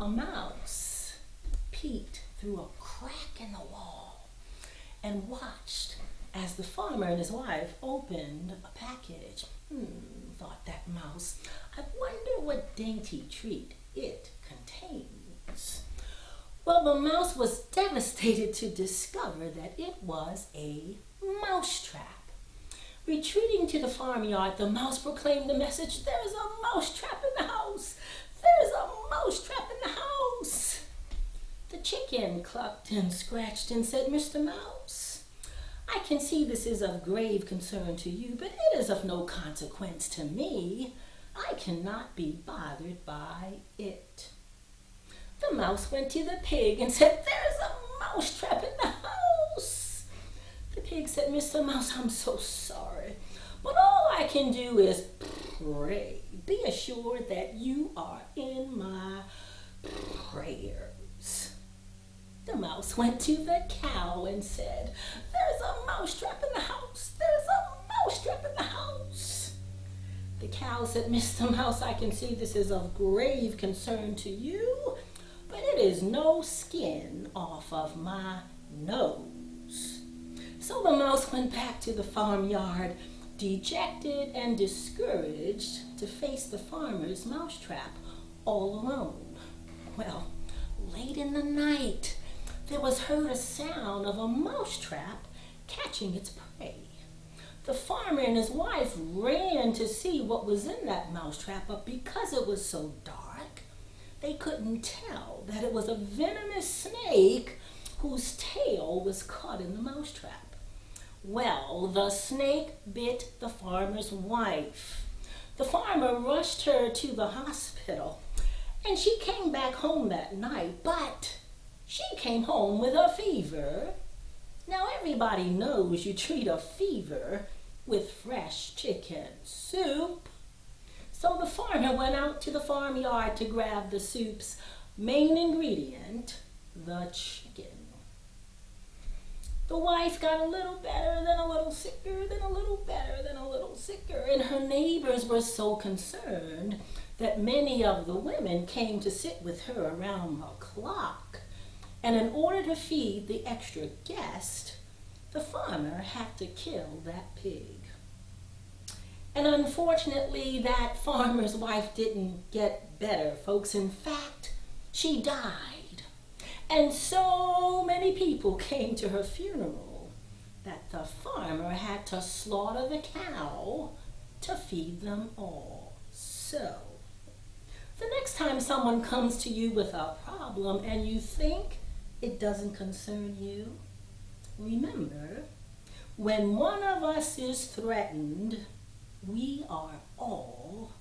A mouse peeked through a crack in the wall and watched as the farmer and his wife opened a package. Thought that mouse. I wonder what dainty treat it contains. Well, the mouse was devastated to discover that it was a mousetrap. Retreating to the farmyard, the mouse proclaimed the message, "There's a mousetrap in the house! There's a mousetrap in the house!" The chicken clucked and scratched and said, "Mr. Mouse, I can see this is of grave concern to you, but it is of no consequence to me. I cannot be bothered by it." The mouse went to the pig and said, "There's a mousetrap in the house." The pig said, "Mr. Mouse, I'm so sorry, but all I can do is pray. Be assured that you are in my prayers." The mouse went to the cow and said, "There's a mousetrap in the house. There's a mousetrap in the house." The cow said, "Mr. Mouse, I can see this is of grave concern to you, but it is no skin off of my nose." So the mouse went back to the farmyard, dejected and discouraged, to face the farmer's mousetrap all alone. Well, late in the night, there was heard a sound of a mousetrap catching its prey. The farmer and his wife ran to see what was in that mousetrap, but because it was so dark, they couldn't tell that it was a venomous snake whose tail was caught in the mousetrap. Well, the snake bit the farmer's wife. The farmer rushed her to the hospital, and she came back home that night, but she came home with a fever. Now everybody knows you treat a fever with fresh chicken soup. So the farmer went out to the farmyard to grab the soup's main ingredient, the chicken. The wife got a little better, then a little sicker, then a little better, then a little sicker, and her neighbors were so concerned that many of the women came to sit with her around the clock. And in order to feed the extra guest, the farmer had to kill that pig. And unfortunately, that farmer's wife didn't get better, folks. In fact, she died. And so many people came to her funeral that the farmer had to slaughter the cow to feed them all. So, the next time someone comes to you with a problem and you think it doesn't concern you, remember, when one of us is threatened, we are all